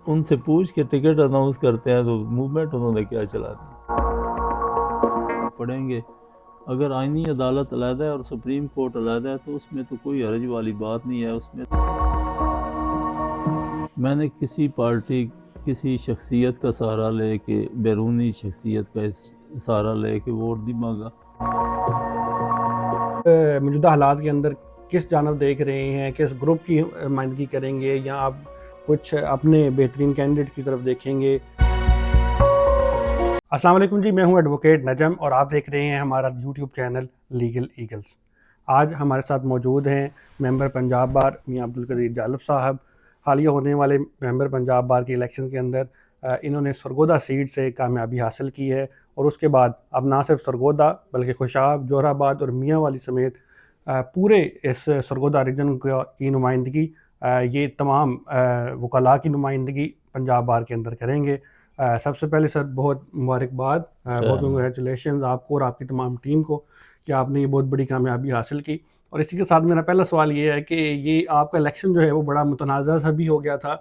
ان سے پوچھ کے ٹکٹ اناؤنس کرتے ہیں تو موومنٹ انہوں نے کیا چلانی پڑیں گے. اگر آئینی عدالت علیحدہ ہے اور سپریم کورٹ علیحدہ ہے تو اس میں تو کوئی حرج والی بات نہیں ہے. اس میں میں نے کسی پارٹی کسی شخصیت کا سہارا لے کے بیرونی شخصیت کا سہارا لے کے ووٹ نہیں مانگا. موجودہ حالات کے اندر کس جانب دیکھ رہے ہیں، کس گروپ کی نمائندگی کریں گے، یا آپ کچھ اپنے بہترین کینڈیڈیٹ کی طرف دیکھیں گے؟ السلام علیکم جی، میں ہوں ایڈوکیٹ نجم اور آپ دیکھ رہے ہیں ہمارا یوٹیوب چینل لیگل ایگلز. آج ہمارے ساتھ موجود ہیں ممبر پنجاب بار میاں عبدالقدیر جالب صاحب. حالیہ ہونے والے ممبر پنجاب بار کے الیکشن کے اندر انہوں نے سرگودا سیٹ سے کامیابی حاصل کی ہے، اور اس کے بعد اب نہ صرف سرگودا بلکہ خوشاب، جوہر آباد اور میاں والی سمیت پورے اس سرگودا ریجن کی نمائندگی یہ تمام وکلاء کی نمائندگی پنجاب بار کے اندر کریں گے. سب سے پہلے سر بہت مبارکباد، بہت کنگریچولیشنز آپ کو اور آپ کی تمام ٹیم کو کہ آپ نے یہ بہت بڑی کامیابی حاصل کی. اور اسی کے ساتھ میرا پہلا سوال یہ ہے کہ یہ آپ کا الیکشن جو ہے وہ بڑا متنازع سا بھی ہو گیا تھا،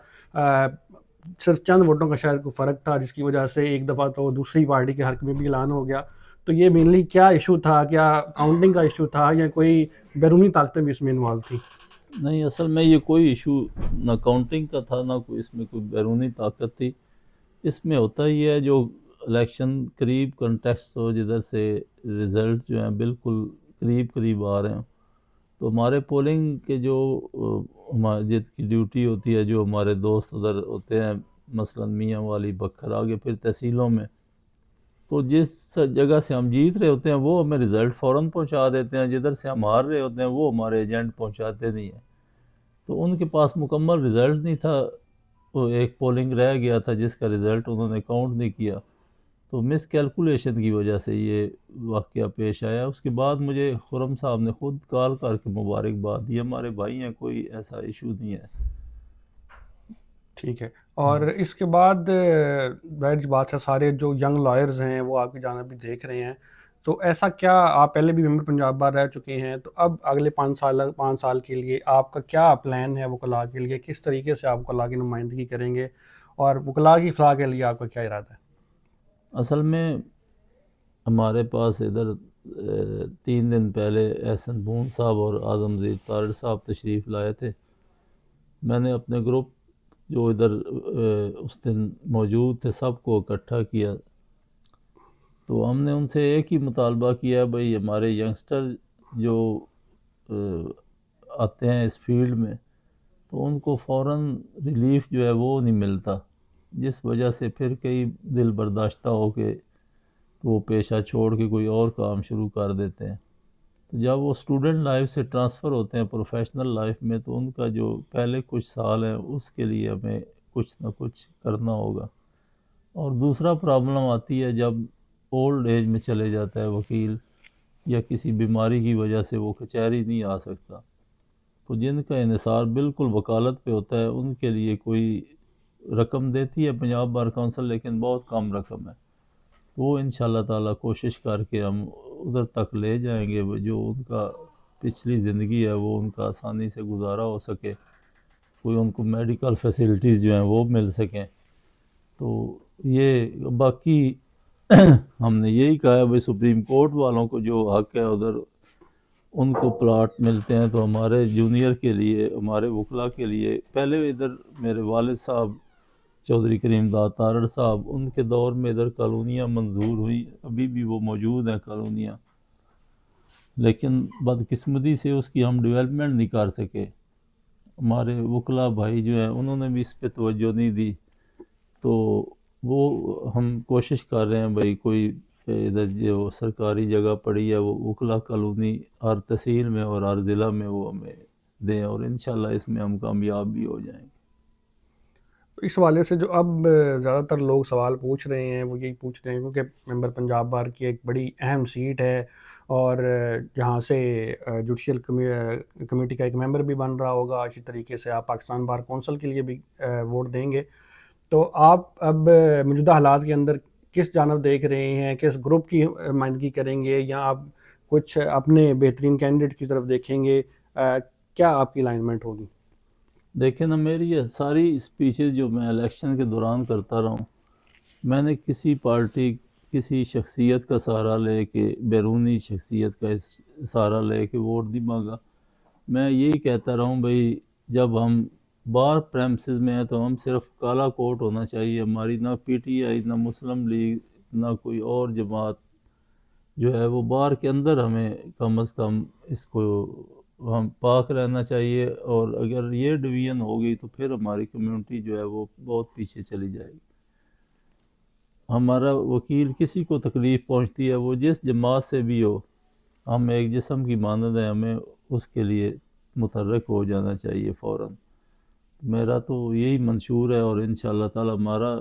صرف چند ووٹوں کا شاید کوئی فرق تھا جس کی وجہ سے ایک دفعہ تو دوسری پارٹی کے حق میں بھی اعلان ہو گیا. تو یہ مینلی کیا ایشو تھا؟ کیا کاؤنٹنگ کا ایشو تھا یا کوئی بیرونی طاقتیں بھی اس میں انوالو تھیں؟ نہیں، اصل میں یہ کوئی ایشو نہ کاؤنٹنگ کا تھا، نہ کوئی اس میں کوئی بیرونی طاقت تھی. اس میں ہوتا ہی ہے جو الیکشن قریب کنٹیکسٹ ہو، جدھر سے رزلٹ جو ہیں بالکل قریب قریب آ رہے ہیں، تو ہمارے پولنگ کے جو جت کی ڈیوٹی ہوتی ہے، جو ہمارے دوست ادھر ہوتے ہیں مثلا میاں والی، بکھر، آگے پھر تحصیلوں میں، تو جس جگہ سے ہم جیت رہے ہوتے ہیں وہ ہمیں رزلٹ فوراً پہنچا دیتے ہیں، جدھر سے ہم ہار رہے ہوتے ہیں وہ ہمارے ایجنٹ پہنچاتے نہیں ہیں. تو ان کے پاس مکمل رزلٹ نہیں تھا، وہ ایک پولنگ رہ گیا تھا جس کا رزلٹ انہوں نے کاؤنٹ نہیں کیا، تو مس کیلکولیشن کی وجہ سے یہ واقعہ پیش آیا. اس کے بعد مجھے خرم صاحب نے خود کال کر کے مبارکباد دی، ہمارے بھائی ہیں، کوئی ایسا ایشو نہیں ہے. ٹھیک ہے. اور اس کے بعد ظاہر بات ہے سارے جو ینگ لائرز ہیں وہ آپ کی جانب بھی دیکھ رہے ہیں، تو ایسا کیا آپ پہلے بھی ممبر پنجاب بار رہ چکے ہیں، تو اب اگلے 5 سال کے لیے آپ کا کیا پلان ہے وکلاء کے لیے؟ کس طریقے سے آپ وکلاء کی نمائندگی کریں گے اور وکلاء کی فلاح کے لیے آپ کا کیا ارادہ ہے؟ اصل میں ہمارے پاس ادھر 3 دن پہلے احسن بون صاحب اور اعظم زیر تارڑ صاحب تشریف لائے تھے. میں نے اپنے گروپ جو ادھر اس دن موجود تھے سب کو اکٹھا کیا، تو ہم نے ان سے ایک ہی مطالبہ کیا، بھئی ہمارے ینگسٹر جو آتے ہیں اس فیلڈ میں تو ان کو فوراً ریلیف جو ہے وہ نہیں ملتا، جس وجہ سے پھر کئی دل برداشتہ ہو کے وہ پیشہ چھوڑ کے کوئی اور کام شروع کر دیتے ہیں. تو جب وہ اسٹوڈنٹ لائف سے ٹرانسفر ہوتے ہیں پروفیشنل لائف میں، تو ان کا جو پہلے کچھ سال ہیں اس کے لیے ہمیں کچھ نہ کچھ کرنا ہوگا. اور دوسرا پرابلم آتی ہے جب اولڈ ایج میں چلے جاتا ہے وکیل، یا کسی بیماری کی وجہ سے وہ کچہری نہیں آ سکتا، تو جن کا انحصار بالکل وکالت پہ ہوتا ہے ان کے لیے کوئی رقم دیتی ہے پنجاب بار کونسل، لیکن بہت کم رقم ہے. وہ انشاءاللہ تعالیٰ کوشش کر کے ہم ادھر تک لے جائیں گے جو ان کا پچھلی زندگی ہے وہ ان کا آسانی سے گزارا ہو سکے، کوئی ان کو میڈیکل فیسلٹیز جو ہیں وہ مل سکیں. تو یہ باقی ہم نے یہی کہا ہے بھائی سپریم کورٹ والوں کو جو حق ہے ادھر ان کو پلاٹ ملتے ہیں، تو ہمارے جونیئر کے لیے، ہمارے وکلاء کے لیے، پہلے ادھر میرے والد صاحب چودھری کریم داد تارڑ صاحب، ان کے دور میں ادھر کالونیاں منظور ہوئی، ابھی بھی وہ موجود ہیں کالونیاں، لیکن بدقسمتی سے اس کی ہم ڈیولپمنٹ نہیں کر سکے. ہمارے وکلاء بھائی جو ہیں انہوں نے بھی اس پہ توجہ نہیں دی، تو وہ ہم کوشش کر رہے ہیں بھائی کوئی ادھر جو سرکاری جگہ پڑی ہے وہ وکلاء کالونی ہر تحصیل میں اور ہر ضلع میں وہ ہمیں دیں، اور انشاءاللہ اس میں ہم کامیاب بھی ہو جائیں گے. اس حوالے سے جو اب زیادہ تر لوگ سوال پوچھ رہے ہیں وہ یہی پوچھ رہے ہیں کیونکہ ممبر پنجاب بار کی ایک بڑی اہم سیٹ ہے، اور جہاں سے جوڈیشل کمیٹی کا ایک ممبر بھی بن رہا ہوگا، اسی طریقے سے آپ پاکستان بار کونسل کے لیے بھی ووٹ دیں گے. تو آپ اب موجودہ حالات کے اندر کس جانب دیکھ رہے ہیں، کس گروپ کی نمائندگی کریں گے، یا آپ کچھ اپنے بہترین کینڈیڈیٹ کی طرف دیکھیں گے؟ کیا آپ کی الائنمنٹ ہوگی؟ دیکھیں نا، میری یہ ساری اسپیچز جو میں الیکشن کے دوران کرتا رہا ہوں، میں نے کسی پارٹی، کسی شخصیت کا سہارا لے کے، بیرونی شخصیت کا سہارا لے کے ووٹ نہیں مانگا۔ میں یہی کہتا رہا ہوں بھائی، جب ہم بار پریمسز میں ہیں تو ہم صرف کالا کوٹ ہونا چاہیے، ہماری نہ پی ٹی آئی، نہ مسلم لیگ، نہ کوئی اور جماعت جو ہے وہ بار کے اندر، ہمیں کم از کم اس کو ہم پاک رہنا چاہیے، اور اگر یہ ڈویژن ہوگی تو پھر ہماری کمیونٹی جو ہے وہ بہت پیچھے چلی جائے گی۔ ہمارا وکیل کسی کو تکلیف پہنچتی ہے، وہ جس جماعت سے بھی ہو، ہم ایک جسم کی مانند ہیں، ہمیں اس کے لیے متحرک ہو جانا چاہیے فوراً۔ میرا تو یہی منشور ہے، اور انشاءاللہ تعالی ہمارا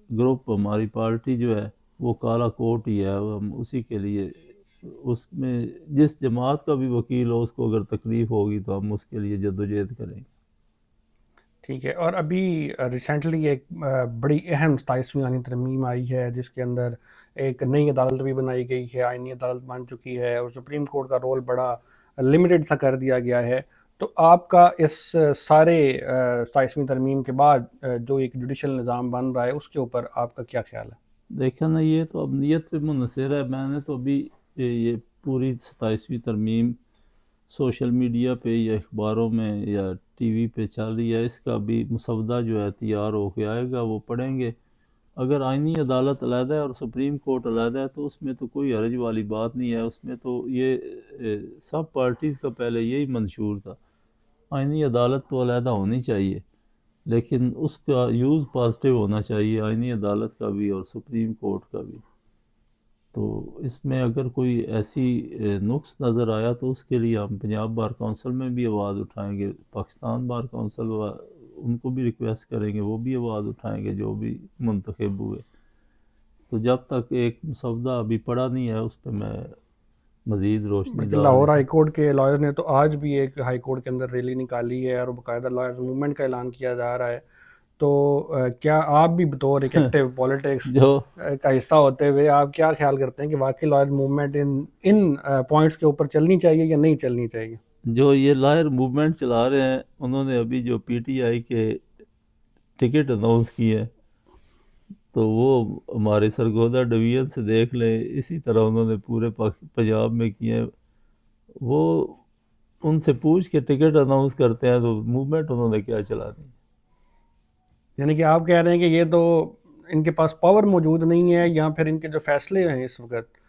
گروپ، ہماری پارٹی جو ہے وہ کالا کوٹ ہی ہے، ہم اسی کے لیے، اس میں جس جماعت کا بھی وکیل ہو، اس کو اگر تکلیف ہوگی تو ہم اس کے لیے جدوجہد کریں گے۔ ٹھیک ہے، اور ابھی ریسنٹلی ایک بڑی اہم 27ویں آئینی ترمیم آئی ہے، جس کے اندر ایک نئی عدالت بھی بنائی گئی ہے، آئینی عدالت بن چکی ہے، اور سپریم کورٹ کا رول بڑا لمیٹڈ سا کر دیا گیا ہے۔ تو آپ کا اس سارے 27ویں ترمیم کے بعد جو ایک جوڈیشل نظام بن رہا ہے، اس کے اوپر آپ کا کیا خیال ہے؟ دیکھا نا، یہ تو اب نیت پہ منحصر ہے۔ میں نے تو ابھی یہ پوری 27ویں ترمیم سوشل میڈیا پہ یا اخباروں میں یا ٹی وی پہ چل رہی ہے، اس کا بھی مسودہ جو ہے تیار ہو کے آئے گا، وہ پڑھیں گے۔ اگر آئینی عدالت علیحدہ ہے اور سپریم کورٹ علیحدہ ہے تو اس میں تو کوئی حرج والی بات نہیں ہے، اس میں تو یہ سب پارٹیز کا پہلے یہی منشور تھا، آئینی عدالت تو علیحدہ ہونی چاہیے، لیکن اس کا یوز پازیٹیو ہونا چاہیے، آئینی عدالت کا بھی اور سپریم کورٹ کا بھی۔ تو اس میں اگر کوئی ایسی نقص نظر آیا تو اس کے لیے ہم پنجاب بار کونسل میں بھی آواز اٹھائیں گے، پاکستان بار کونسل ان کو بھی ریکویسٹ کریں گے، وہ بھی آواز اٹھائیں گے جو بھی منتخب ہوئے۔ تو جب تک ایک مسودہ ابھی پڑا نہیں ہے، اس پہ میں مزید روشنی بلکہ ڈال لاہور نہیں ہائی سکتا۔ کورٹ کے لائر نے تو آج بھی ایک ہائی کورٹ کے اندر ریلی نکالی ہے، اور باقاعدہ لائرز موومنٹ کا اعلان کیا جا رہا ہے۔ تو کیا آپ بھی بطور ایک ایکٹیو پالیٹکس جو کا حصہ ہوتے ہوئے آپ کیا خیال کرتے ہیں کہ واقعی لائر موومنٹ ان پوائنٹس کے اوپر چلنی چاہیے یا نہیں چلنی چاہیے؟ جو یہ لائر موومنٹ چلا رہے ہیں، انہوں نے ابھی جو پی ٹی آئی کے ٹکٹ اناؤنس کی ہے، تو وہ ہمارے سرگودا ڈویژن سے دیکھ لیں، اسی طرح انہوں نے پورے پنجاب میں کیے ہیں۔ وہ ان سے پوچھ کے ٹکٹ اناؤنس کرتے ہیں، تو موومنٹ انہوں نے کیا چلانی ہے؟ یعنی کہ آپ کہہ رہے ہیں کہ یہ تو ان کے پاس پاور موجود نہیں ہے، یا پھر ان کے جو فیصلے ہیں اس وقت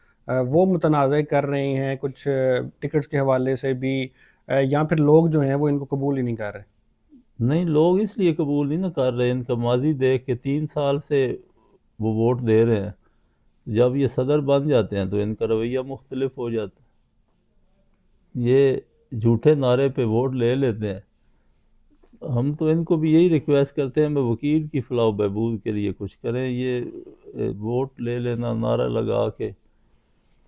وہ متنازع کر رہے ہیں کچھ ٹکٹس کے حوالے سے بھی، یا پھر لوگ جو ہیں وہ ان کو قبول ہی نہیں کر رہے؟ نہیں، لوگ اس لیے قبول نہیں نہ کر رہے، ان کا ماضی دیکھ کے 3 سال سے وہ ووٹ دے رہے ہیں، جب یہ صدر بن جاتے ہیں تو ان کا رویہ مختلف ہو جاتا ہے، یہ جھوٹے نعرے پہ ووٹ لے لیتے ہیں۔ ہم تو ان کو بھی یہی ریکویسٹ کرتے ہیں، میں وکیل کی فلاح و بہبود کے لیے کچھ کریں، یہ ووٹ لے لینا نعرہ لگا کے،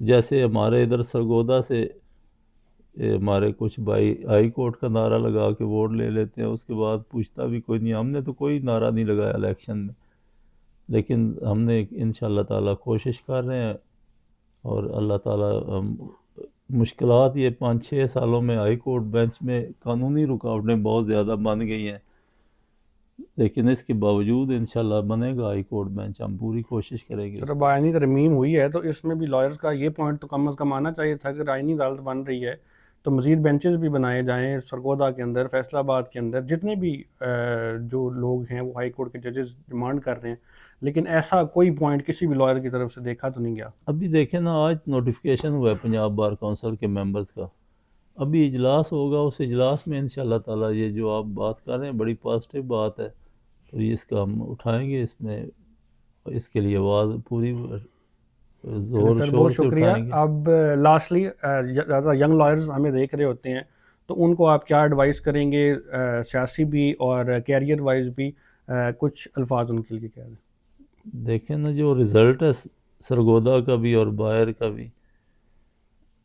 جیسے ہمارے ادھر سرگودا سے ہمارے کچھ بھائی ہائی کورٹ کا نعرہ لگا کے ووٹ لے لیتے ہیں، اس کے بعد پوچھتا بھی کوئی نہیں۔ ہم نے تو کوئی نعرہ نہیں لگایا الیکشن میں، لیکن ہم نے انشاءاللہ تعالیٰ کوشش کر رہے ہیں، اور اللہ تعالیٰ مشکلات یہ 5-6 سالوں میں ہائی کورٹ بینچ میں قانونی رکاوٹیں بہت زیادہ بن گئی ہیں، لیکن اس کے باوجود انشاءاللہ بنے گا ہائی کورٹ بینچ، ہم پوری کوشش کریں گے اس جب کے لیے۔ آئینی ترمیم ہوئی ہے تو اس میں بھی لائرز کا یہ پوائنٹ تو کم از کم آنا چاہیے تھا، اگر آئینی عدالت بن رہی ہے تو مزید بینچز بھی بنائے جائیں سرگودا کے اندر، فیصل آباد کے اندر، جتنے بھی جو لوگ ہیں وہ ہائی کورٹ کے ججز ڈیمانڈ کر رہے ہیں، لیکن ایسا کوئی پوائنٹ کسی بھی لائر کی طرف سے دیکھا تو نہیں گیا۔ ابھی دیکھیں نا، آج نوٹیفیکیشن ہوا ہے پنجاب بار کونسل کے ممبرز کا، ابھی اجلاس ہوگا، اس اجلاس میں انشاءاللہ تعالیٰ یہ جو آپ بات کر رہے ہیں بڑی پازیٹیو بات ہے، تو یہ اس کا ہم اٹھائیں گے، اس میں اس کے لیے آواز پوری چلے زور سر، شور بہت سے شکریہ۔ اٹھائیں گے۔ اب لاسٹلی زیادہ ینگ لائرز ہمیں دیکھ رہے ہوتے ہیں، تو ان کو آپ کیا ایڈوائز کریں گے، سیاسی بھی اور کیریئر وائز بھی، کچھ الفاظ ان کے لیے کہہ دیں۔ دیکھیں نا، جو رزلٹ ہے سرگودا کا بھی اور باہر کا بھی،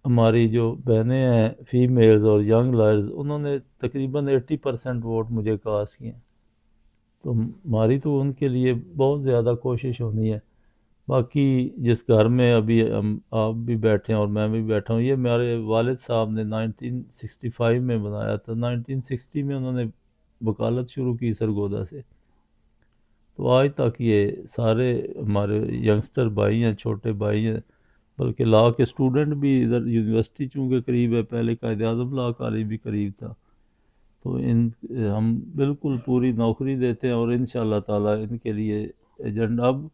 ہماری جو بہنیں ہیں فیمیلز اور ینگ لائرز، انہوں نے تقریباً 80% ووٹ مجھے کاسٹ کیے ہیں، تو ہماری تو ان کے لیے بہت زیادہ کوشش ہونی ہے۔ باقی جس گھر میں ابھی آپ بھی بیٹھے ہیں اور میں بھی بیٹھا ہوں، یہ میرے والد صاحب نے 1965 میں بنایا تھا، 1960 میں انہوں نے وکالت شروع کی سرگودا سے، تو آج تک یہ سارے ہمارے ینگسٹر بھائی ہیں، چھوٹے بھائی ہیں، بلکہ لا کے اسٹوڈنٹ بھی ادھر یونیورسٹی چونکہ قریب ہے، پہلے قائد اعظم لا کالج بھی قریب تھا، تو ہم بالکل پوری نوکری دیتے ہیں، اور انشاءاللہ تعالیٰ ان کے لیے ایجنڈا اب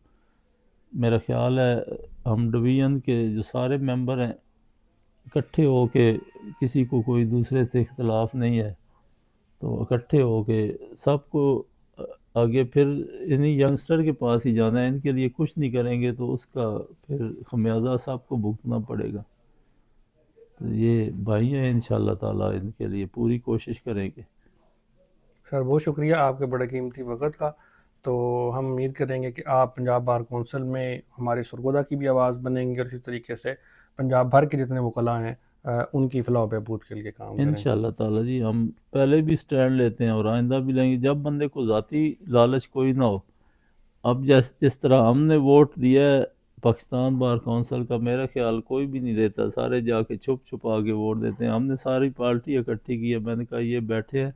میرا خیال ہے ہم ڈویژن کے جو سارے ممبر ہیں اکٹھے ہو کے، کسی کو کوئی دوسرے سے اختلاف نہیں ہے، تو اکٹھے ہو کے سب کو آگے پھر انہی ینگسٹر کے پاس ہی جانا ہے، ان کے لیے کچھ نہیں کریں گے تو اس کا پھر خمیازہ سب کو بھگتنا پڑے گا، تو یہ بھائی ہیں انشاءاللہ تعالیٰ ان کے لیے پوری کوشش کریں گے۔ سر بہت شکریہ آپ کے بڑے قیمتی وقت کا، تو ہم امید کریں گے کہ آپ پنجاب بار کونسل میں ہمارے سرگودا کی بھی آواز بنیں گے، اور اسی طریقے سے پنجاب بھر کے جتنے وکلاء ہیں ان کی فلاح و بہبود کے لیے کام کریں گے۔ انشاءاللہ تعالیٰ جی ہم پہلے بھی سٹینڈ لیتے ہیں اور آئندہ بھی لیں گے، جب بندے کو ذاتی لالچ کوئی نہ ہو۔ اب جس طرح ہم نے ووٹ دیا ہے پاکستان بار کونسل کا، میرا خیال کوئی بھی نہیں دیتا، سارے جا کے چھپ چھپا کے ووٹ دیتے ہیں۔ ہم نے ساری پارٹی اکٹھی کی ہے، میں نے کہا یہ بیٹھے ہیں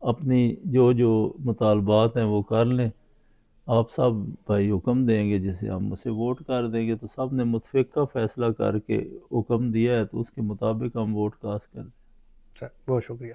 اپنی جو مطالبات ہیں وہ کر لیں، آپ سب بھائی حکم دیں گے جسے ہم اسے ووٹ کر دیں گے، تو سب نے متفقہ فیصلہ کر کے حکم دیا ہے، تو اس کے مطابق ہم ووٹ کاسٹ کر دیں۔ سر بہت شکریہ۔